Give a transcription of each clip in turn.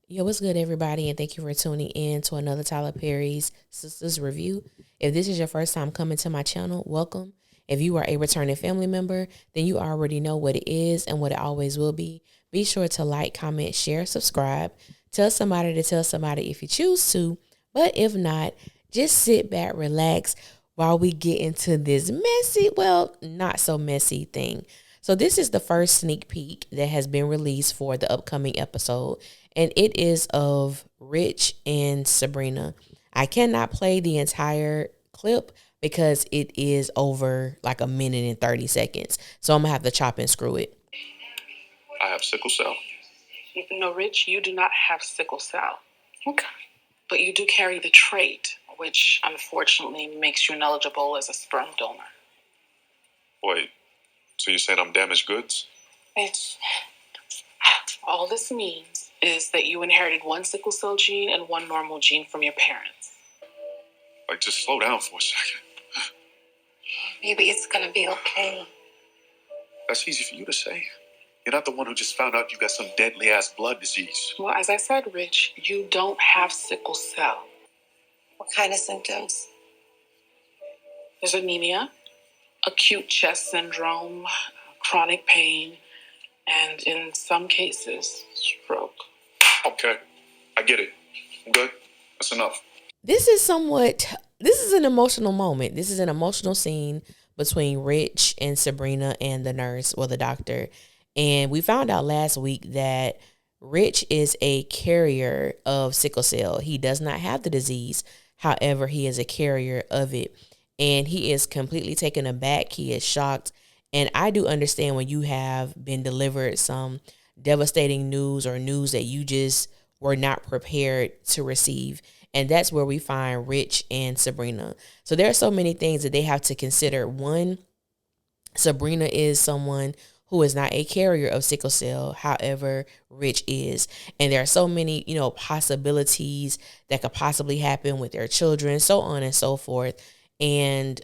Yo, what's good, everybody? And thank you for tuning in to another Tyler Perry's Sistas review. If this is your first time coming to my channel, welcome. If you are a returning family member, then you already know what it is and what it always will be. Be sure to like, comment, share, subscribe. Tell somebody to tell somebody if you choose to. But if not, just sit back, relax while we get into this messy, well, not so messy thing. So, this is the first sneak peek that has been released for the upcoming episode, and it is of Rich and Sabrina. I cannot play the entire clip because it is over like a minute and 30 seconds. So, I'm going to have to chop and screw it. I have sickle cell. No, Rich, you do not have sickle cell. Okay. But you do carry the trait, which unfortunately makes you ineligible as a sperm donor. Wait, so you're saying I'm damaged goods? Rich, all this means is that you inherited one sickle cell gene and one normal gene from your parents. Like, just slow down for a second. Maybe it's gonna be okay. That's easy for you to say. You're not the one who just found out you got some deadly ass blood disease. Well, as I said, Rich, you don't have sickle cell. What kind of symptoms? There's anemia, acute chest syndrome, chronic pain, and in some cases, stroke. Okay, I get it. I'm good. That's enough. This is an emotional moment. This is an emotional scene between Rich and Sabrina and the nurse or the doctor. And we found out last week that Rich is a carrier of sickle cell. He does not have the disease. However, he is a carrier of it. And he is completely taken aback. He is shocked. And I do understand when you have been delivered some devastating news or news that you just were not prepared to receive. And that's where we find Rich and Sabrina. So there are so many things that they have to consider. One, Sabrina is someone who is not a carrier of sickle cell. However, Rich is. And there are so many, possibilities that could possibly happen with their children, so on and so forth. And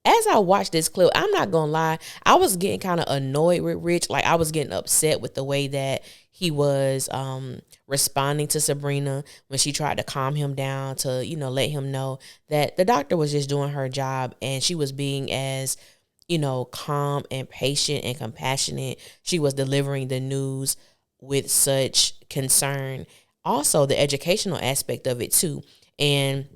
as I watched this clip, I'm not going to lie, I was getting kind of annoyed with Rich. Like, I was getting upset with the way that he was responding to Sabrina when she tried to calm him down to, let him know that the doctor was just doing her job and she was being as calm and patient and compassionate. She was delivering the news with such concern. Also, the educational aspect of it too. And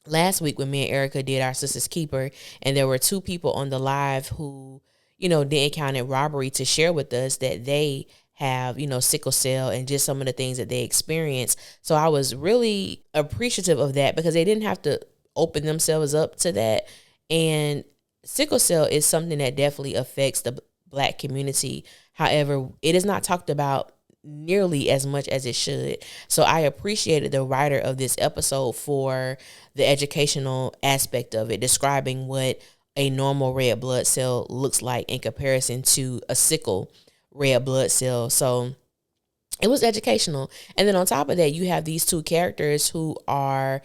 last week when me and Erica did our Sister's Keeper, and there were two people on the live who, didn't count it robbery to share with us that they have, sickle cell and just some of the things that they experience. So I was really appreciative of that because they didn't have to open themselves up to that. And sickle cell is something that definitely affects the Black community. However, it is not talked about nearly as much as it should. So I appreciated the writer of this episode for the educational aspect of it, describing what a normal red blood cell looks like in comparison to a sickle red blood cell. So it was educational. And then on top of that, you have these two characters who are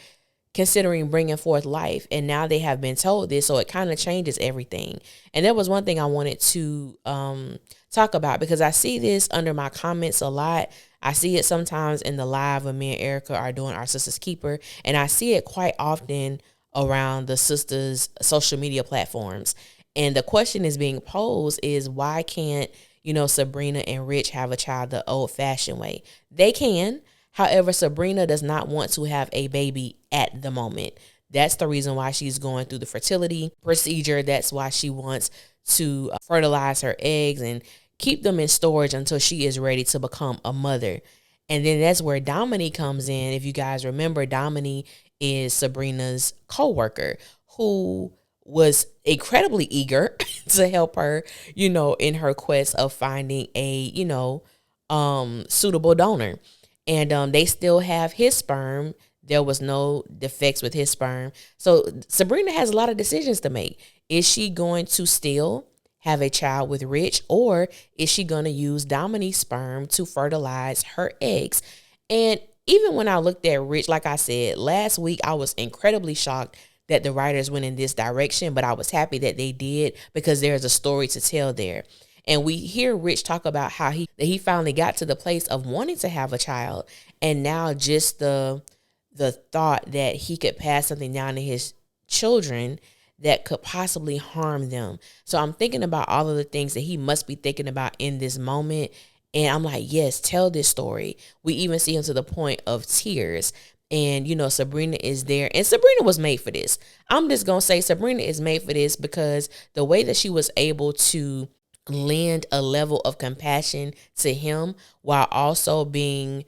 considering bringing forth life, and now they have been told this, so it kind of changes everything. And that was one thing I wanted to talk about because I see this under my comments a lot. I see it sometimes in the live when me and Erica are doing our Sisters Keeper, and I see it quite often around the sisters' social media platforms. And the question is being posed is, why can't Sabrina and Rich have a child the old-fashioned way? They can. However, Sabrina does not want to have a baby at the moment. That's the reason why she's going through the fertility procedure. That's why she wants to fertilize her eggs and keep them in storage until she is ready to become a mother. And then that's where Dominique comes in. If you guys remember, Dominique is Sabrina's co-worker who was incredibly eager to help her, in her quest of finding a, suitable donor. And they still have his sperm. There was no defects with his sperm. So Sabrina has a lot of decisions to make. Is she going to still have a child with Rich, or is she going to use Dominique's sperm to fertilize her eggs? And even when I looked at Rich, like I said, last week, I was incredibly shocked that the writers went in this direction, but I was happy that they did because there's a story to tell there. And we hear Rich talk about how he finally got to the place of wanting to have a child, and now just the thought that he could pass something down to his children that could possibly harm them. So I'm thinking about all of the things that he must be thinking about in this moment. And I'm like, yes, tell this story. We even see him to the point of tears. And, Sabrina is there. And Sabrina was made for this. I'm just going to say Sabrina is made for this because the way that she was able to lend a level of compassion to him while also being,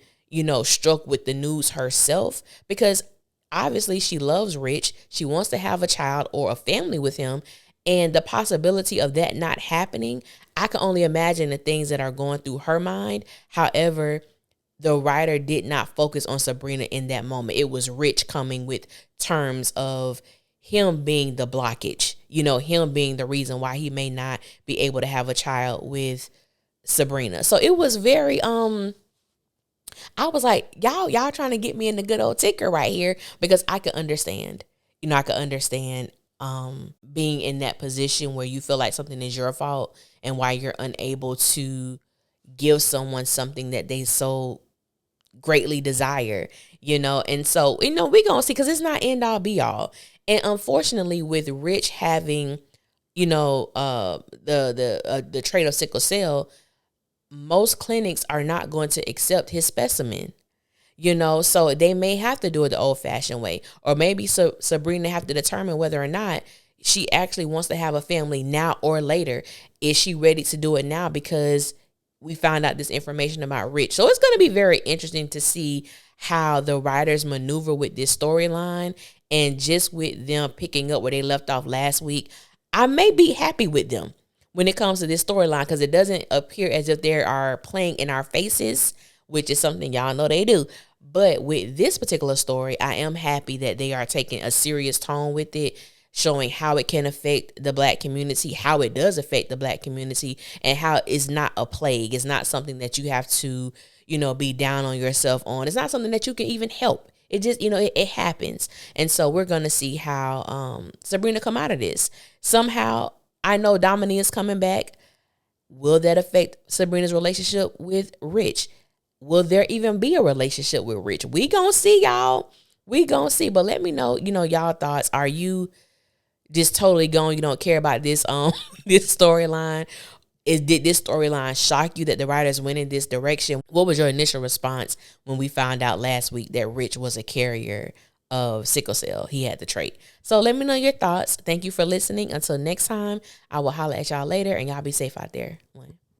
struck with the news herself. Because obviously she loves Rich. She wants to have a child or a family with him. And the possibility of that not happening, I can only imagine the things that are going through her mind. However, the writer did not focus on Sabrina in that moment. It was Rich coming with terms of him being the blockage, him being the reason why he may not be able to have a child with Sabrina. So it was very, I was like, y'all trying to get me in the good old ticker right here, because I could understand, I could understand being in that position where you feel like something is your fault and why you're unable to give someone something that they so greatly desire, and so, we gonna see, because it's not end all be all. And unfortunately, with Rich having, the trait of sickle cell, most clinics are not going to accept his specimen. So they may have to do it the old fashioned way, or maybe Sabrina have to determine whether or not she actually wants to have a family now or later. Is she ready to do it now? Because we found out this information about Rich. So it's going to be very interesting to see how the writers maneuver with this storyline, and just with them picking up where they left off last week. I may be happy with them when it comes to this storyline, because it doesn't appear as if they are playing in our faces, which is something y'all know they do. But with this particular story, I am happy that they are taking a serious tone with it, showing how it can affect the Black community, how it does affect the Black community, and how it's not a plague. It's not something that you have to, be down on yourself on. It's not something that you can even help. It just, it happens. And so we're going to see how Sabrina come out of this. Somehow, I know Dominique is coming back. Will that affect Sabrina's relationship with Rich? Will there even be a relationship with Rich? We gonna see, y'all. We gonna see. But let me know, y'all thoughts. Are you just totally going, you don't care about this this storyline? Did this storyline shock you that the writers went in this direction? What was your initial response when we found out last week that Rich was a carrier of sickle cell? He had the trait. So let me know your thoughts. Thank you for listening. Until next time, I will holler at y'all later, and y'all be safe out there.